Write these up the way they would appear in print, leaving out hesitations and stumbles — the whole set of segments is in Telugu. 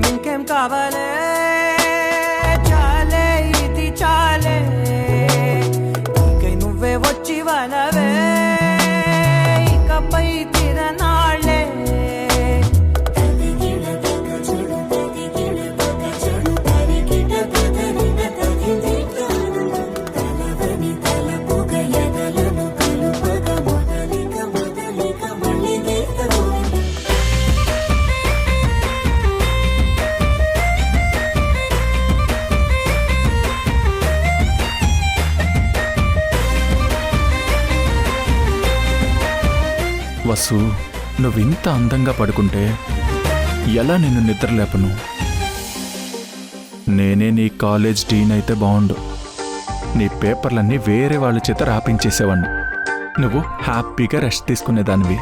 ఇంకేం కావాలే చాలే ఇది చాలే ఇంకై నువ్వే వచ్చి వలవే ఇకపై తిరనాళ్ళే వసు, నువ్వింత అందంగా పడుకుంటే ఎలా నిన్ను నిద్రలేపను? నేనే నీ కాలేజ్ డీన్ అయితే బాగుండు. నీ పేపర్లన్నీ వేరే వాళ్ళ చేత రాపించేసేవాడిని. నువ్వు హ్యాపీగా రెస్ట్ తీసుకునేదానివి.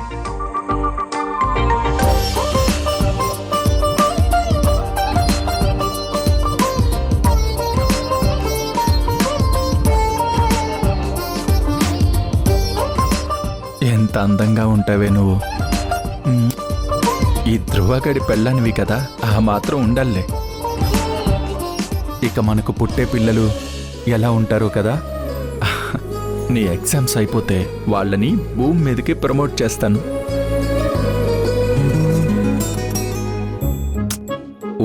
ఎంత అందంగా ఉంటావే నువ్వు. ఈ ధ్రువగడి పెళ్ళనివి కదా, ఆ మాత్రం ఉండాలే. ఇక మనకు పుట్టే పిల్లలు ఎలా ఉంటారో కదా. నీ ఎగ్జామ్స్ అయిపోతే వాళ్ళని భూమి మీదకి ప్రమోట్ చేస్తాను.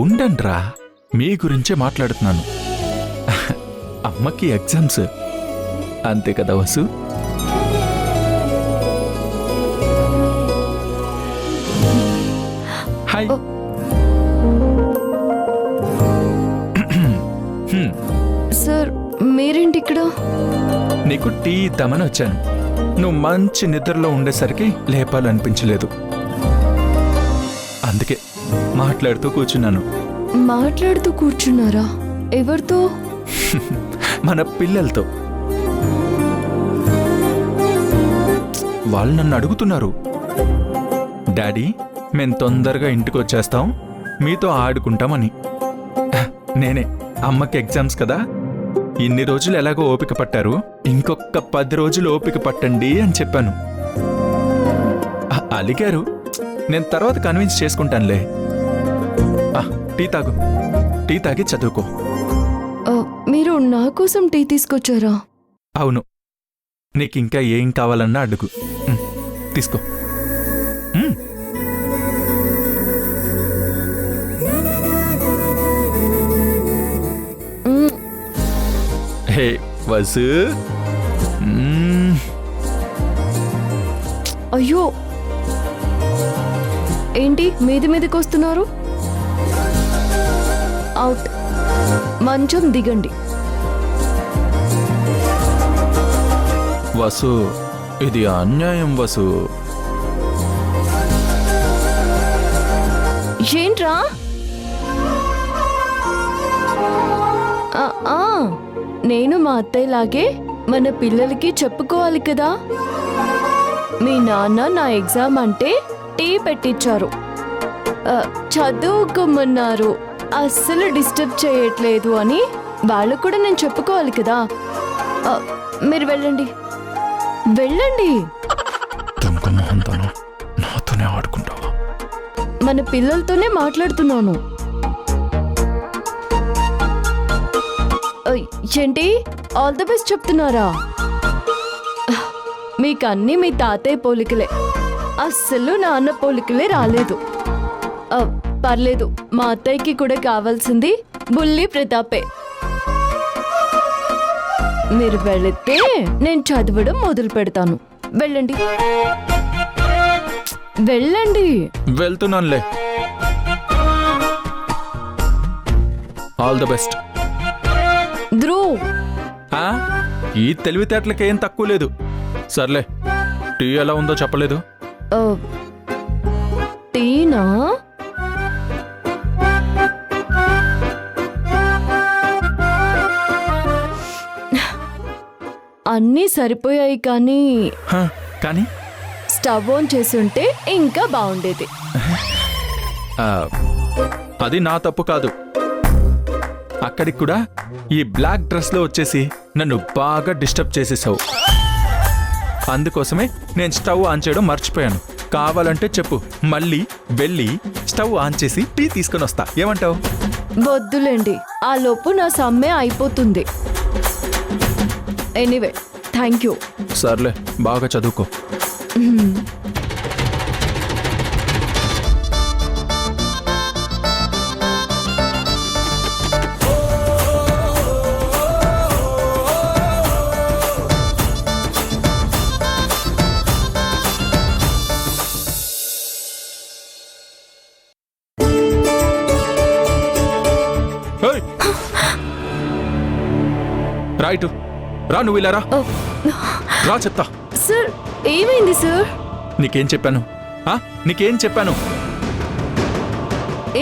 ఉండండ్రా, మీ గురించే మాట్లాడుతున్నాను. అమ్మకి ఎగ్జామ్స్ అంతే కదా వసు. హాయ్. సార్, మీరేంటి ఇక్కడ? నీకు టీ ఇద్దామని వచ్చాను. నువ్వు మంచి నిద్రలో ఉండేసరికి లేపాలనిపించలేదు, అందుకే మాట్లాడుతూ కూర్చున్నాను. మాట్లాడుతూ కూర్చున్నారా? ఎవరితో? మన పిల్లలతో. వాళ్ళు నన్ను అడుగుతున్నారు, డాడీ మేం తొందరగా ఇంటికి వచ్చేస్తాం, మీతో ఆడుకుంటామని. నేనే అమ్మకి ఎగ్జామ్స్ కదా, ఇన్ని రోజులు ఎలాగో ఓపిక పట్టారు, ఇంకొక 10 రోజులు ఓపిక పట్టండి అని చెప్పాను. అలిగారు, నేను తర్వాత కన్విన్స్ చేసుకుంటానులే. టీ తాగు, టీ తాగి చదువుకో. మీరు నా కోసం టీ తీసుకొచ్చారా? అవును, నీకింకా ఏం కావాలన్నా అడుగు. తీసుకో. హే వసు. అయ్యో, ఏంటి మీదికి వస్తున్నారు? అవుట్. మంచం దిగండి. వసు, ఇది అన్యాయం వసు. ఏంట్రా? నేను మా అత్తయ్యలాగే మన పిల్లలకి చెప్పుకోవాలి కదా. మీ నాన్న నా ఎగ్జామ్ అంటే టీ పెట్టించారు, చదువుకోమన్నారు, అస్సలు డిస్టర్బ్ చేయట్లేదు అని వాళ్ళు కూడా నేను చెప్పుకోవాలి కదా. మీరు వెళ్ళండి, వెళ్ళండి. నాతోనే ఆడుకుంటావా? మన పిల్లలతోనే మాట్లాడుతున్నాను. ఏంటి ఆల్ ది బెస్ట్ చెప్తున్నారా? మీకన్నీ మీ తాతయ్య పోలికలే, అస్సలు నాన్న పోలికలే రాలేదు. పర్లేదు, మా అత్తయ్యకి కూడా కావాల్సింది బుల్లి ప్రతాపే. మీరు వెళితే నేను చదవడం మొదలు పెడతాను. వెళ్ళండి, వెళ్ళండి. వెళ్తున్నానులే. All the best. ధ్రువ్, ఈ తెలివితేటలకేం తక్కువ లేదు. సర్లే, టీ ఎలా ఉందో చెప్పలేదు. టీనా? అన్నీ సరిపోయాయి కానీ కానీ స్టవ్ ఆన్ చేసుంటే ఇంకా బాగుండేది. అది నా తప్పు కాదు. అక్కడికి కూడా ఈ బ్లాక్ డ్రెస్ లో వచ్చేసి నన్ను బాగా డిస్టర్బ్ చేసేసావు. అందుకోసమే నేను స్టవ్ ఆన్ చేయడం మర్చిపోయాను. కావాలంటే చెప్పు, మళ్ళీ వెళ్ళి స్టవ్ ఆన్ చేసి టీ తీసుకొని వస్తా. ఏమంటావు? వద్దులేండి, ఆ లోపు నా సమ్మె అయిపోతుంది. Anyway thank you. సర్లే, బాగా చదువుకో. ఏయ్! రా ఇటు. రా, నువ్వు ఇలా రా. రా చెప్తా. సార్ ఏమైంది సార్? నీకేం చెప్పాను? నీకేం చెప్పాను?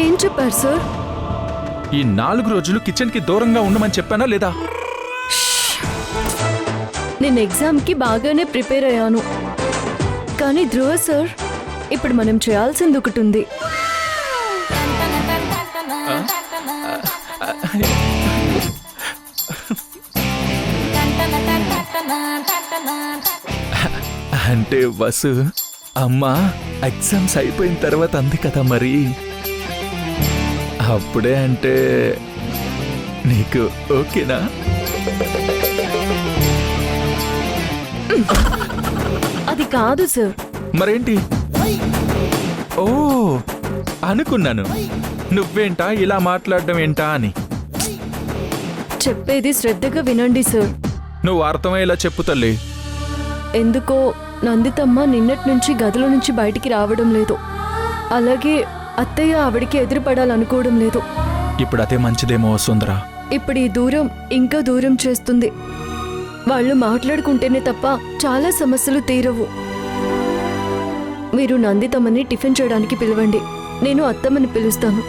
ఏం చెప్పారు సార్? ఈ 4 రోజులు కిచెన్కి దూరంగా ఉండమని చెప్పానా లేదా? నేను ఎగ్జామ్కి బాగానే ప్రిపేర్ అయ్యాను. కానీ ధ్రువ సార్, ఇప్పుడు మనం చేయాల్సింది ఒకటి ఉంది. అంటే వసు, అమ్మా ఎగ్జామ్స్ అయిపోయిన తర్వాత అంది కదా మరి. అప్పుడే అంటే నీకు ఓకేనా? అది కాదు సార్. మరేంటి? ఓ, అనుకున్నాను నువ్వేంటా ఇలా మాట్లాడడం ఏంటా అని. చెప్పేది శ్రద్ధగా వినండి సార్. నువ్వు అర్థమయ్యేలా చెప్పు తల్లి. ఎందుకో నందితమ్మ నిన్నటి నుంచి గదిలో నుంచి బయటికి రావడం లేదు. అలాగే అత్తయ్య ఆవిడికి ఎదురుపడాలనుకోవడం లేదు. ఇప్పుడు అదే మంచిదేమో సుందరా. ఇప్పుడు ఈ దూరం ఇంకా దూరం చేస్తుంది. వాళ్ళు మాట్లాడుకుంటేనే తప్ప చాలా సమస్యలు తీరవు. మీరు నందితమ్మని టిఫిన్ చేయడానికి పిలవండి, నేను అత్తమ్మని పిలుస్తాను.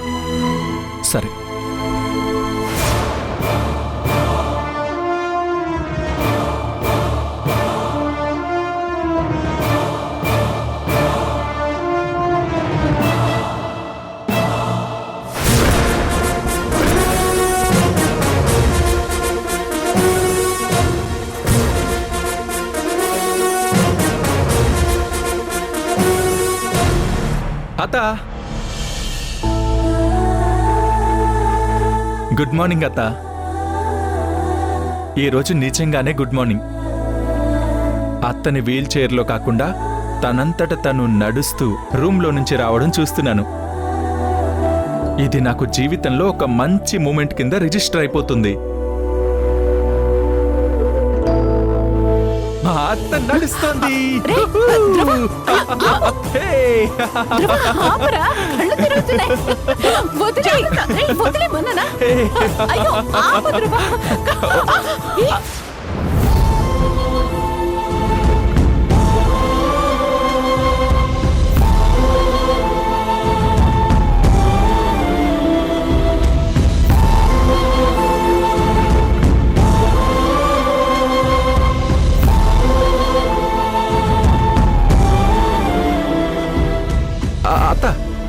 సరే. అత్త, గుడ్ మార్నింగ్ అత్త. ఈరోజు నిజంగానే గుడ్ మార్నింగ్. అత్తని వీల్ చైర్లో కాకుండా తనంతట తను నడుస్తూ రూమ్లో నుంచి రావడం చూస్తున్నాను. ఇది నాకు జీవితంలో ఒక మంచి మూమెంట్ కింద రిజిస్టర్ అయిపోతుంది. మా అత్త నడుస్తుంది. అత్త,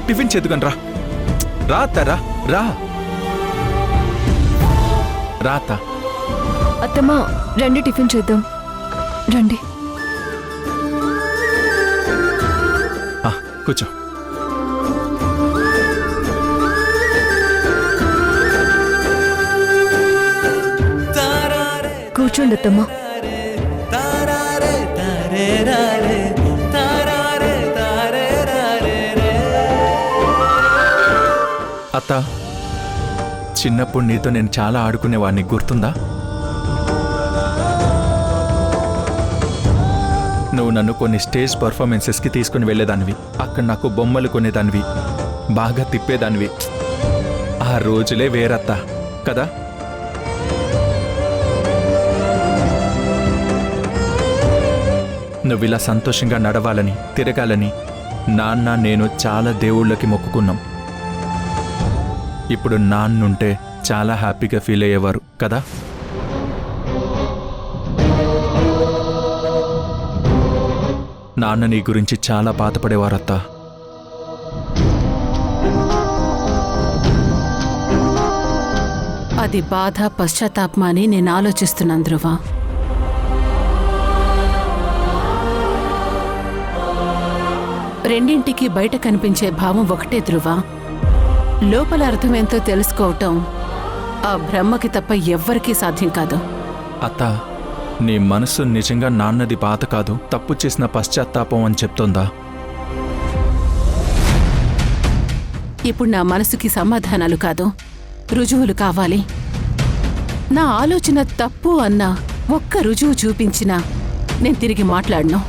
టిఫిన్ చేద్దుకని రా. రా అత్త, రా రా రా అత్త. అత్తమ్మా రండి, టిఫిన్ చేద్దాం రండి. కూర్చో. కూర్చోండి అత్తమ్మా. అత్త, చిన్నప్పుడు నీతో నేను చాలా ఆడుకునేవాడిని, గుర్తుందా? నువ్వు నన్ను కొన్ని స్టేజ్ పర్ఫార్మెన్సెస్కి తీసుకుని వెళ్ళేదానివి. అక్కడ నాకు బొమ్మలు కొనేదానివి, బాగా తిప్పేదానివి. ఆ రోజులే వేరత్త కదా. నువ్వు ఇలా సంతోషంగా నడవాలని, తిరగాలని నాన్న నేను చాలా దేవుళ్ళకి మొక్కుకున్నాం. ఇప్పుడు నాన్నుంటే చాలా హ్యాపీగా ఫీల్ అయ్యేవారు కదా. నాన్న నీ గురించి చాలా బాధపడేవారత్త. అది బాధ, పశ్చాత్తాపమని నేను ఆలోచిస్తున్నాను ధ్రువ. రెండింటికి బయట కనిపించే భావం ఒకటే ధ్రువ. లోపల అర్థమేంతో తెలుసుకోవటం ఆ బ్రహ్మకి తప్ప ఎవ్వరికీ సాధ్యం కాదు. అత్త, నీ మనసు నిజంగా నాన్నది బాధ కాదు, తప్పు చేసిన పశ్చాత్తాపం అని చెప్తోందా? ఇప్పుడు నా మనసుకి సమాధానాలు కాదు, రుజువులు కావాలి. నా ఆలోచన తప్పు అన్న ఒక్క రుజువు చూపించినా నేను తిరిగి మాట్లాడను.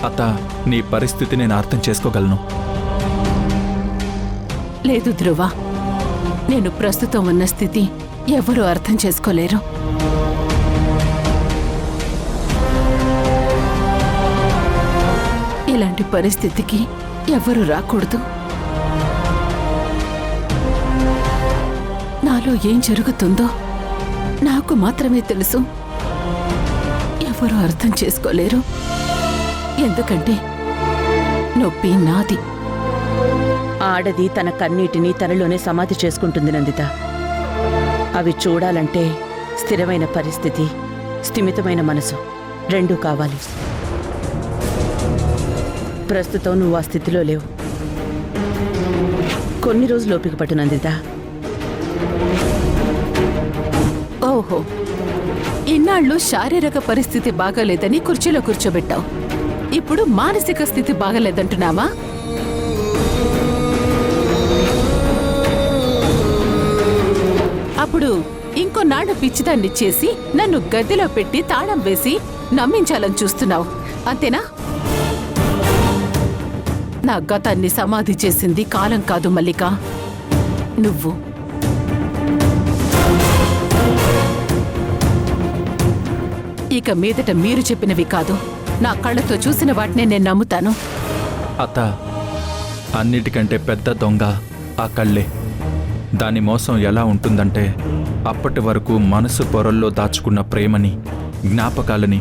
అత్త, నీ పరిస్థితి నేను అర్థం చేసుకోగలను. లేదు ధ్రువ, నేను ప్రస్తుతం ఉన్న స్థితి ఎవరూ అర్థం చేసుకోలేరు. ఇలాంటి పరిస్థితికి ఎవరు రాకూడదు. నాలో ఏం జరుగుతుందో నాకు మాత్రమే తెలుసు. ఎవరు అర్థం చేసుకోలేరు. ఎందుకంటే నొప్పి నాది. ఆడది తన కన్నీటిని తనలోనే సమాధి చేసుకుంటుంది నందిత. అవి చూడాలంటే స్థిరమైన పరిస్థితి, స్థిమితమైన మనసు రెండూ కావాలి. ప్రస్తుతం నువ్వు ఆ స్థితిలో లేవు. కొన్ని రోజులు ఓపిక పట్టు నందిత. ఓహో, ఇన్నాళ్ళు శారీరక పరిస్థితి బాగాలేదని కుర్చీలో కూర్చోబెట్టావు. ఇప్పుడు మానసిక స్థితి బాగాలేదంటున్నావా? అప్పుడు ఇంకొన్నాళ్ళు పిచ్చిదాన్ని చేసి నన్ను గదిలో పెట్టి తాళం వేసి నమ్మించాలని చూస్తున్నావు, అంతేనా? నా గతాన్ని సమాధి చేసింది కాలం కాదు మల్లిక, నువ్వు. ఇక మీదట మీరు చెప్పినవి కాదు, నా కళ్ళతో చూసిన వాటినే నేను నమ్ముతాను. అత్త, అన్నిటికంటే పెద్ద దొంగ ఆ కళ్ళే. దాని మోసం ఎలా ఉంటుందంటే, అప్పటి వరకు మనసు పొరల్లో దాచుకున్న ప్రేమని, జ్ఞాపకాలని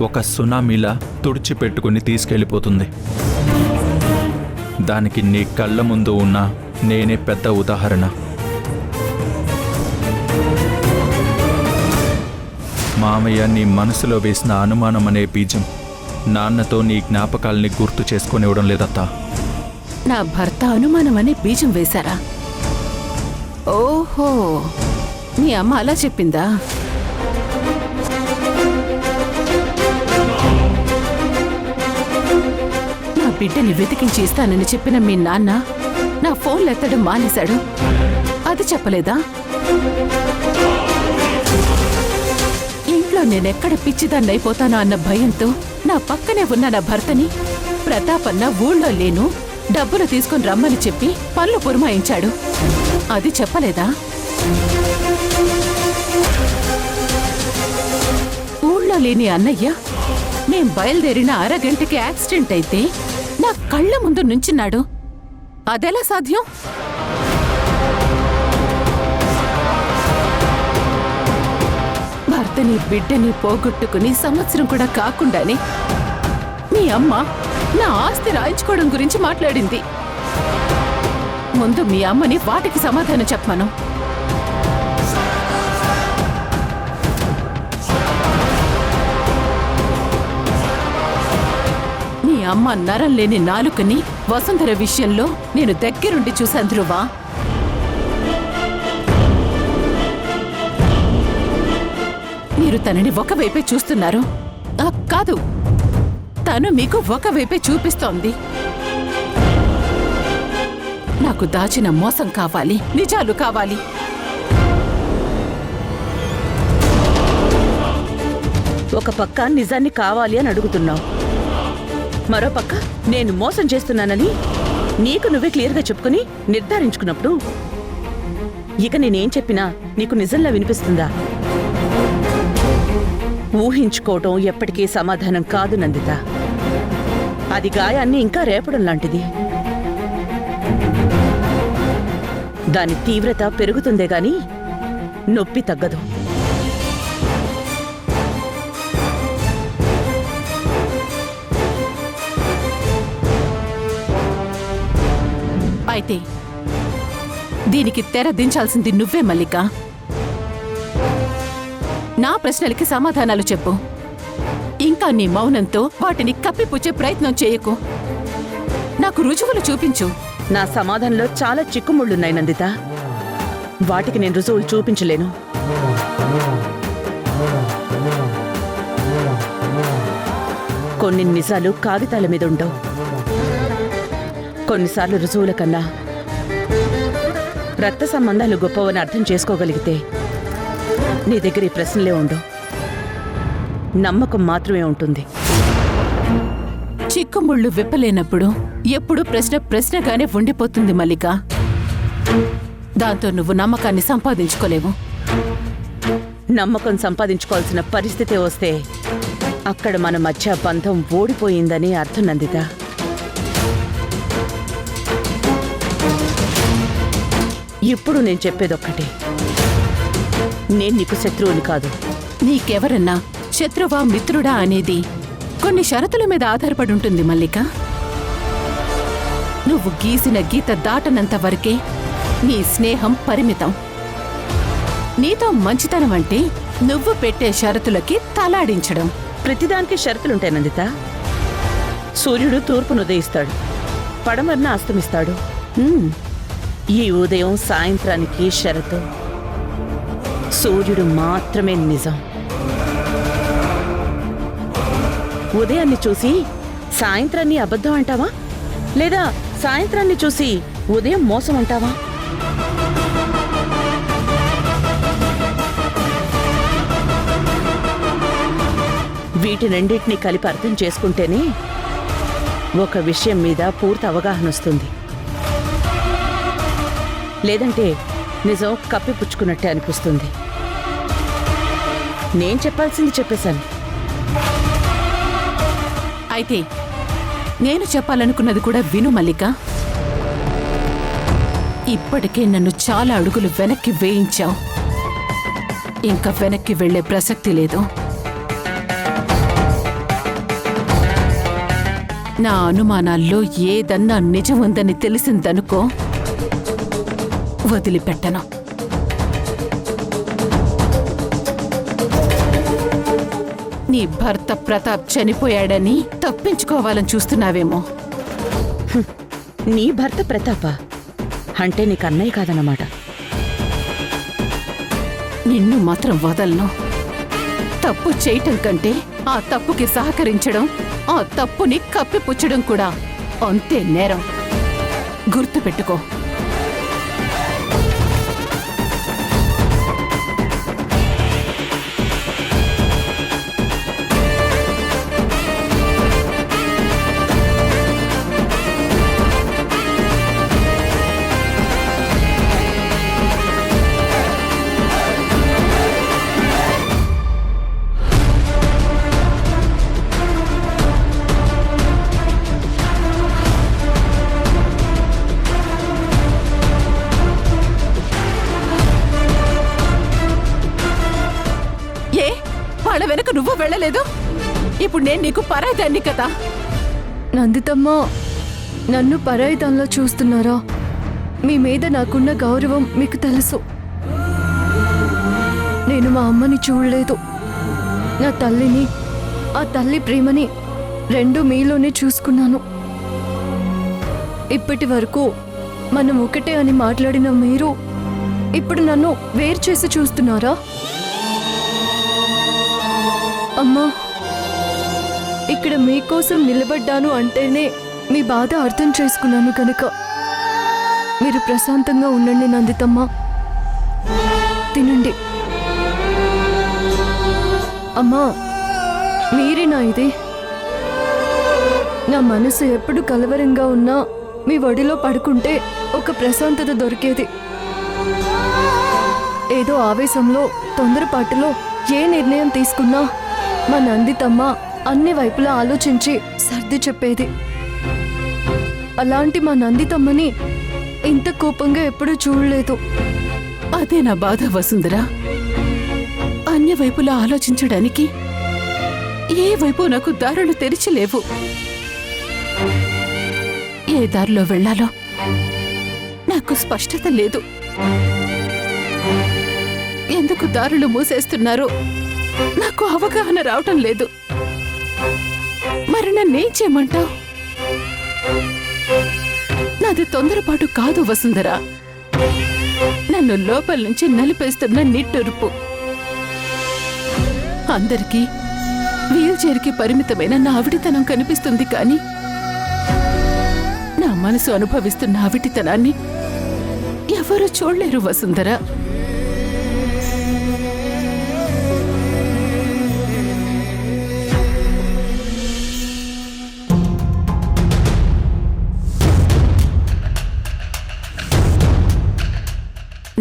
ఒక సునామీలా తుడిచిపెట్టుకుని తీసుకెళ్ళిపోతుంది. దానికి నీ కళ్ళ ముందు ఉన్న నేనే పెద్ద ఉదాహరణ. మామయ్య నీ మనసులో వేసిన అనుమానం అనే బీజం నాన్నతో నీ జ్ఞాపకాల్ని గుర్తు చేసుకునివ్వడం లేదత్తా. నా భర్త అనుమానమనే బీజం వేశారా? ఓహో, మీ అమ్మ అలా చెప్పిందా? నా బిడ్డని వెతికించి ఇస్తానని చెప్పిన మీ నాన్న నా ఫోన్లు ఎత్తడం మానేశాడు, అది చెప్పలేదా? ఇంట్లో నేనెక్కడ పిచ్చిదాన్ని అయిపోతానో అన్న భయంతో నా పక్కనే ఉన్న నా భర్తని ప్రతాపన్న ఊళ్ళో లేను, డబ్బులు తీసుకుని రమ్మని చెప్పి పనులు పురమాయించాడు, అది చెప్పలేదా? ఊళ్ళో లేని అన్నయ్య మేం బయలుదేరిన అరగంటకి యాక్సిడెంట్ అయితే నా కళ్ళ ముందు నుంచున్నాడు, అదెలా సాధ్యం? భర్తని బిడ్డని పోగొట్టుకుని సంవత్సరం కూడా కాకుండానే మీ అమ్మ నా ఆస్తి రాయించుకోవడం గురించి మాట్లాడింది. ముందు మీ అమ్మని వాటికి సమాధానం చెప్పమను. మీ అమ్మ నరం లేని నాలుకని వసుంధర విషయంలో నేను దగ్గరుండి చూశాను ధ్రువ. మీరు తనని ఒకవైపే చూస్తున్నారు. కాదు, తను మీకు ఒకవైపే చూపిస్తోంది. నాకు దాచిన మోసం కావాలి, నిజాలు కావాలి. ఒక పక్క నిజాన్ని కావాలి అని అడుగుతున్నావు, మరో పక్క నేను మోసం చేస్తున్నానని నీకు నువ్వే క్లియర్గా చెప్పుకుని నిర్ధారించుకున్నప్పుడు ఇక నేనేం చెప్పినా నీకు నిజంలా వినిపిస్తుందా? ఊహించుకోవటం ఎప్పటికీ సమాధానం కాదు నందిత. అది గాయాన్ని ఇంకా రేపడం లాంటిది. దాని తీవ్రత పెరుగుతుందే గాని నొప్పి తగ్గదు. అయితే దీనికి తెర దించాల్సింది నువ్వే మల్లిక. నా ప్రశ్నలకి సమాధానాలు చెప్పు. ఇంకా నీ మౌనంతో వాటిని కప్పిపుచ్చే ప్రయత్నం చేయకు. నాకు రుజువులు చూపించు. నా సమాధానంలో చాలా చిక్కుముళ్ళున్నాయి నందిత. వాటికి నేను రుజువులు చూపించలేను. కొన్ని నిజాలు కాగితాల మీద ఉండవు. కొన్నిసార్లు రుజువుల కన్నా రక్త సంబంధాలు గొప్పవని అర్థం చేసుకోగలిగితే నీ దగ్గర ఈ ప్రశ్నలే ఉండవు. నమ్మకం మాత్రమే ఉంటుంది. చిక్కుముళ్ళు విప్పలేనప్పుడు ఎప్పుడు ప్రశ్న ప్రశ్నగానే ఉండిపోతుంది మల్లిక. దాంతో నువ్వు నమ్మకాన్ని సంపాదించుకోలేవు. నమ్మకం సంపాదించుకోవాల్సిన పరిస్థితి వస్తే అక్కడ మన మధ్య బంధం ఓడిపోయిందని అర్థం నందిత. ఇప్పుడు నేను చెప్పేదొక్కటే, నేను నీకు శత్రువుని కాదు. నీకెవరన్నా శత్రువా మిత్రుడా అనేది కొన్ని షరతుల మీద ఆధారపడి ఉంటుంది మల్లిక. నువ్వు గీసిన గీత దాటనంత వరకే నీ స్నేహం పరిమితం. నీతో మంచితనం అంటే నువ్వు పెట్టే షరతులకి తలాడించడం. ప్రతిదానికి షరతులుంటాయి నందిత. సూర్యుడు తూర్పును ఉదయిస్తాడు, పడమరన అస్తమిస్తాడు. ఈ ఉదయం సాయంత్రానికి షరతు. సూర్యుడు మాత్రమే నిజం. ఉదయాన్ని చూసి సాయంత్రాన్ని అబద్ధం అంటావా, లేదా సాయంత్రాన్ని చూసి ఉదయం మోసం అంటావా? వీటి రెండింటినీ కలిపి అర్థం చేసుకుంటేనే ఒక విషయం మీద పూర్తి అవగాహన వస్తుంది. లేదంటే నిజం కప్పిపుచ్చుకున్నట్టే అనిపిస్తుంది. నేను చెప్పాల్సింది చెప్పేశాను. అయితే నేను చెప్పాలనుకున్నది కూడా విను మల్లిక. ఇప్పటికే నన్ను చాలా అడుగులు వెనక్కి వేయించావు. ఇంకా వెనక్కి వెళ్లే ప్రసక్తి లేదు. నా అనుమానాల్లో ఏదన్నా నిజం ఉందని తెలిసిందనుకో, వదిలిపెట్టను. నీ భర్త ప్రతాప్ చనిపోయాడని తప్పించుకోవాలని చూస్తున్నావేమో. నీ భర్త ప్రతాప అంటే నీకు అన్నయ్య కాదన్నమాట. నిన్ను మాత్రం వదలను. తప్పు చేయటం కంటే ఆ తప్పుకి సహకరించడం, ఆ తప్పుని కప్పిపుచ్చడం కూడా అంతే నేరం. గుర్తుపెట్టుకో. వాళ్ళ వెనక నువ్వు వెళ్ళలేదు. ఇప్పుడు నేను నీకు పరాయిదాన్ని కదా. నందితమ్మ, నన్ను పరాయిదాన్లో చూస్తున్నారా? మీ మీద నాకున్న గౌరవం మీకు తెలుసు. నేను మా అమ్మని చూడలేదు. నా తల్లిని, ఆ తల్లి ప్రేమని రెండు మీలోనే చూసుకున్నాను. ఇప్పటి వరకు మనం ఒకటే అని మాట్లాడిన మీరు ఇప్పుడు నన్ను వేరు చేసి చూస్తున్నారా? అమ్మా, ఇక్కడ మీకోసం నిలబడ్డాను అంటేనే మీ బాధ అర్థం చేసుకున్నాను కనుక మీరు ప్రశాంతంగా ఉండండి నందితమ్మ. తినండి. అమ్మా, మీరేనా ఇది? నా మనసు ఎప్పుడు కలవరంగా ఉన్నా మీ ఒడిలో పడుకుంటే ఒక ప్రశాంతత దొరికేది. ఏదో ఆవేశంలో, తొందరపాటులో ఏ నిర్ణయం తీసుకున్నా మా నందితమ్మ అన్ని వైపులా ఆలోచించి సర్ది చెప్పేది. అలాంటి మా నందితమ్మని ఇంత కోపంగా ఎప్పుడూ చూడలేదు. అదే నా బాధ వసుంధరా. అన్ని వైపులా ఆలోచించడానికి ఏ వైపు నాకు దారులు తెరిచిలేవు. ఏ దారిలో వెళ్లాలో నాకు స్పష్టత లేదు. ఎందుకు దారులు మూసేస్తున్నారో నాకు అవగాహన రావటం లేదు. మరి నన్నేం చేయమంటావు? నాది తొందరపాటు కాదు వసుంధరా, నన్ను లోపల నుంచి నలిపేస్తున్న నిట్టూర్పు. అందరికీ వీల్ చైర్కి పరిమితమైన నా అవిటితనం కనిపిస్తుంది, కానీ నా మనసు అనుభవిస్తున్న అవిటితనాన్ని ఎవరూ చూడలేరు వసుంధరా.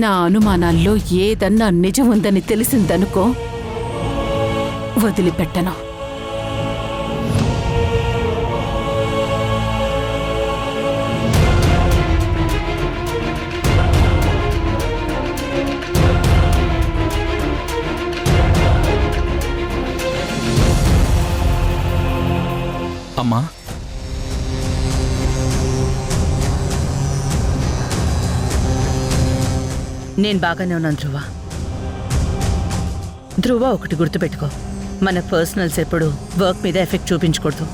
నా అనుమానాల్లో ఏదన్నా నిజం ఉందని తెలిసిందనుకో, వదిలిపెట్టను. అమ్మా, నేను బాగానే ఉన్నాను ధ్రువ. ధ్రువ, ఒకటి గుర్తుపెట్టుకో, మన పర్సనల్స్ ఎప్పుడు వర్క్ మీద ఎఫెక్ట్ చూపించకూడదు.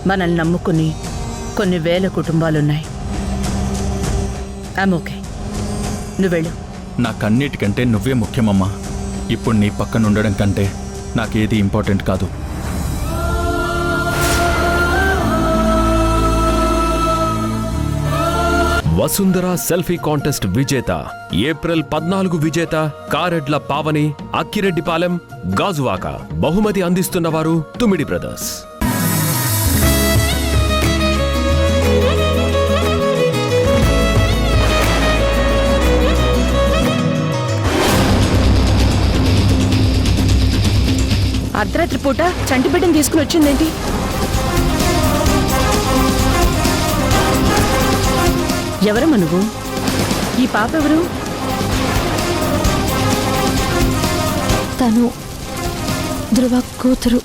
మనల్ని నమ్ముకుని కొన్ని వేల కుటుంబాలున్నాయి. ఐమ్ ఓకే, నువ్వు వెళ్ళు. నాకన్నిటికంటే నువ్వే ముఖ్యమమ్మా. ఇప్పుడు నీ పక్కన ఉండడం కంటే నాకేది ఇంపార్టెంట్ కాదు. వసుంధర సెల్ఫీ కాంటెస్ట్ విజేత ఏప్రిల్ 14 విజేత కారెడ్ల పావని, అక్కిరెడ్డిపాలెం, గాజువాక. బహుమతి అందిస్తున్నవారు తుమిడి బ్రదర్స్. అర్ధరాత్రి పూట చంటిబిడ్డను తీసుకుని వచ్చిందేంటి? ఎవరమ్మా నువ్వు? ఈ పాప ఎవరు? తను ధ్రువ కూతురు.